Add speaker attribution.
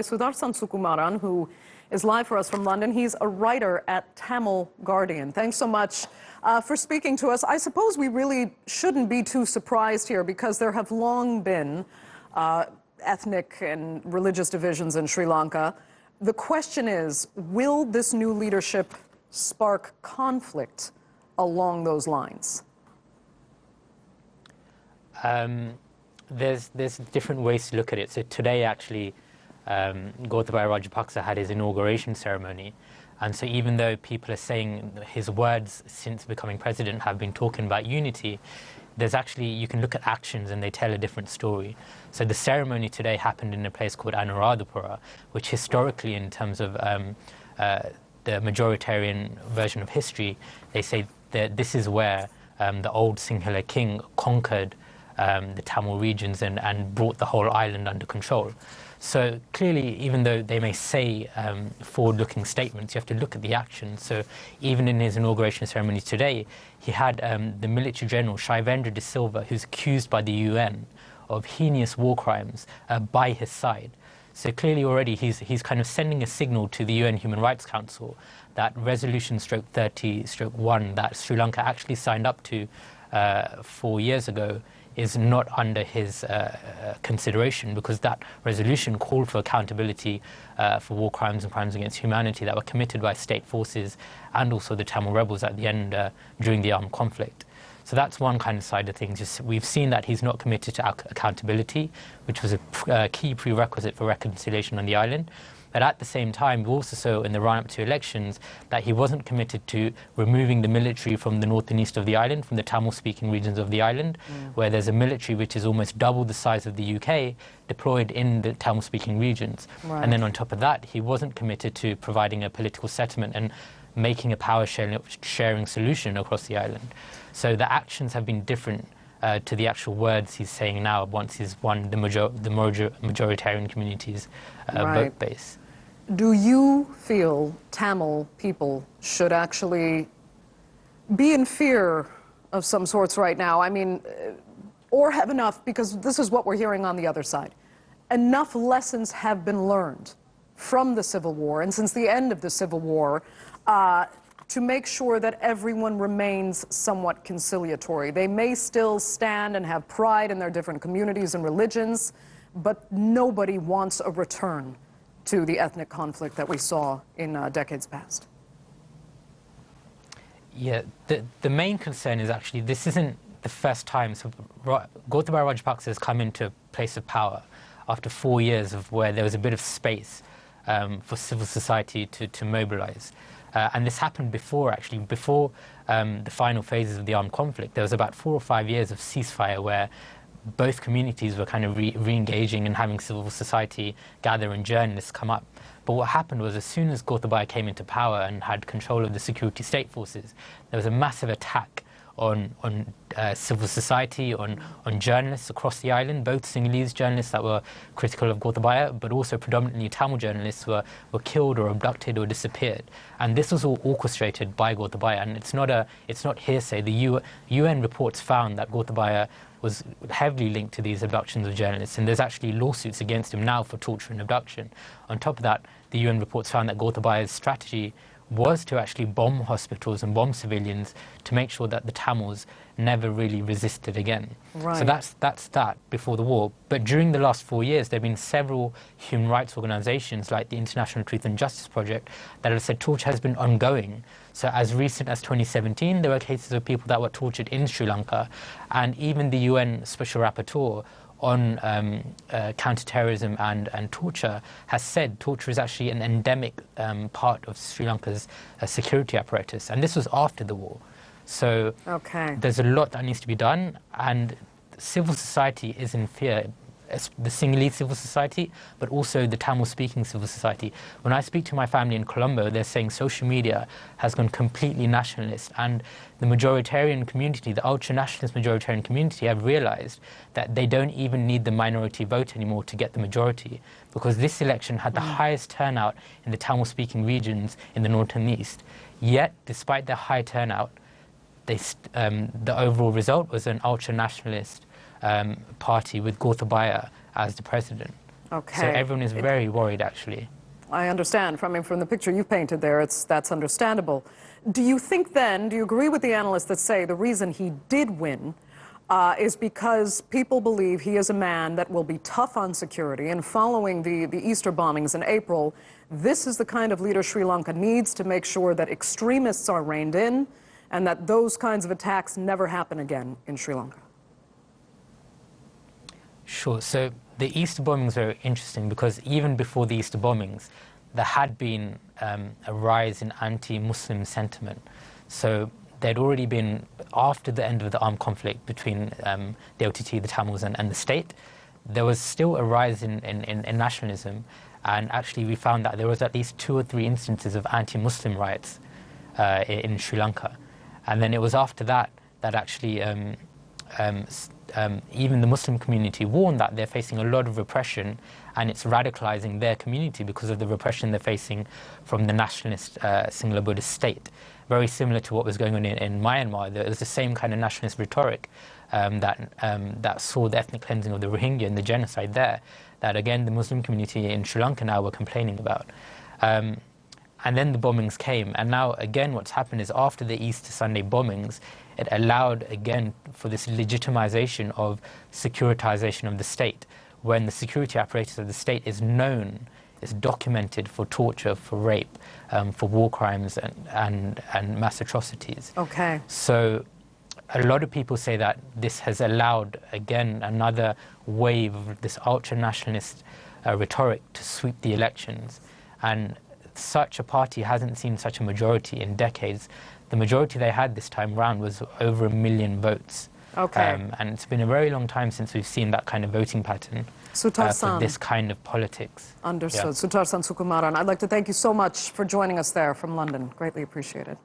Speaker 1: Sutharshan Sukumaran, who is live for us from London. He's a writer at Tamil Guardian. Thanks so much for speaking to us. I suppose we really shouldn't be too surprised here because there have long been ethnic and religious divisions in Sri Lanka. The question is, will this new leadership spark conflict along those lines?
Speaker 2: There's different ways to look at it. So today, actually, Gotabaya Rajapaksa had his inauguration ceremony, and so even though people are saying his words since becoming president have been talking about unity, there's actually, you can look at actions and they tell a different story. So the ceremony today happened in a place called Anuradhapura, which historically, in terms of the majoritarian version of history, they say that this is where the old Sinhala king conquered the Tamil regions and brought the whole island under control. So clearly, even though they may say forward-looking statements, you have to look at the actions. So even in his inauguration ceremony today, he had the military general Shaivendra de Silva, who's accused by the UN of heinous war crimes, by his side. So clearly already he's kind of sending a signal to the UN Human Rights Council that resolution /30/1 that Sri Lanka actually signed up to 4 years ago is not under his consideration, because that resolution called for accountability for war crimes and crimes against humanity that were committed by state forces and also the Tamil rebels at the end during the armed conflict. So that's one kind of side of things. Just, we've seen that he's not committed to accountability, which was a key prerequisite for reconciliation on the island. But at the same time, we also saw in the run-up to elections that he wasn't committed to removing the military from the north and east of the island, from the Tamil-speaking regions of the island, where there's a military which is almost double the size of the UK deployed in the Tamil-speaking regions. Right. And then on top of that, he wasn't committed to providing a political settlement and making a power-sharing solution across the island. So the actions have been different to the actual words he's saying now once he's won the majoritarian community's vote base.
Speaker 1: Do you feel Tamil people should actually be in fear of some sorts right now? I mean, or have enough, because this is what we're hearing on the other side. Enough lessons have been learned from the Civil War and since the end of the Civil War to make sure that everyone remains somewhat conciliatory. They may still stand and have pride in their different communities and religions, but nobody wants a return to the ethnic conflict that we saw in decades past.
Speaker 2: Yeah, the main concern is actually this isn't the first time. So Gotabaya Rajapaksa has come into a place of power after 4 years of where there was a bit of space for civil society to mobilize. And this happened before, actually, before the final phases of the armed conflict. There was about 4 or 5 years of ceasefire where both communities were kind of re-engaging and having civil society gather and journalists come up. But what happened was, as soon as Gotabaya came into power and had control of the security state forces, there was a massive attack on civil society, on journalists across the island, both Sinhalese journalists that were critical of Gotabaya, but also predominantly Tamil journalists were killed or abducted or disappeared. And this was all orchestrated by Gotabaya, and it's not hearsay. The UN reports found that Gotabaya was heavily linked to these abductions of journalists, and there's actually lawsuits against him now for torture and abduction. On top of that, the UN reports found that Gotabaya's strategy was to actually bomb hospitals and bomb civilians to make sure that the Tamils never really resisted again. Right. So that's that before the war. But during the last 4 years, there have been several human rights organizations like the International Truth and Justice Project that have said torture has been ongoing. So as recent as 2017, there were cases of people that were tortured in Sri Lanka, and even the UN Special Rapporteur on counterterrorism and torture has said torture is actually an endemic part of Sri Lanka's security apparatus, and this was after the war. So there's a lot that needs to be done, and civil society is in fear, the Sinhalese civil society, but also the Tamil-speaking civil society. When I speak to my family in Colombo, they're saying social media has gone completely nationalist, and the majoritarian community, the ultra-nationalist majoritarian community, have realized that they don't even need the minority vote anymore to get the majority, because this election had the highest turnout in the Tamil-speaking regions in the north and east. Yet, despite the high turnout, the overall result was an ultra-nationalist party with Gotabaya as the president.
Speaker 1: Okay.
Speaker 2: So everyone is very worried, actually.
Speaker 1: I understand. From the picture you've painted there, that's understandable. Do you think then, do you agree with the analysts that say the reason he did win is because people believe he is a man that will be tough on security, and following the Easter bombings in April, this is the kind of leader Sri Lanka needs to make sure that extremists are reined in and that those kinds of attacks never happen again in Sri Lanka?
Speaker 2: Sure. So the Easter bombings are interesting because even before the Easter bombings, there had been a rise in anti-Muslim sentiment. So there'd already been, after the end of the armed conflict between the LTT, the Tamils, and the state, there was still a rise in nationalism. And actually, we found that there was at least 2 or 3 instances of anti-Muslim riots in Sri Lanka. And then it was after that that actually even the Muslim community warned that they're facing a lot of repression, and it's radicalizing their community because of the repression they're facing from the nationalist singular Buddhist state. Very similar to what was going on in Myanmar. There was the same kind of nationalist rhetoric that saw the ethnic cleansing of the Rohingya and the genocide there, that again the Muslim community in Sri Lanka now were complaining about. And then the bombings came, and now again what's happened is after the Easter Sunday bombings, it allowed again for this legitimization of securitization of the state, when the security apparatus of the state is known, is documented for torture, for rape, for war crimes and mass atrocities.
Speaker 1: Okay.
Speaker 2: So a lot of people say that this has allowed again another wave of this ultra-nationalist rhetoric to sweep the elections, and such a party hasn't seen such a majority in decades. The majority they had this time round was over 1 million votes.
Speaker 1: Okay.
Speaker 2: And it's been a very long time since we've seen that kind of voting pattern for this kind of politics.
Speaker 1: Understood.
Speaker 2: Yeah.
Speaker 1: Sutharshan Sukumaran, I'd like to thank you so much for joining us there from London. Greatly appreciated.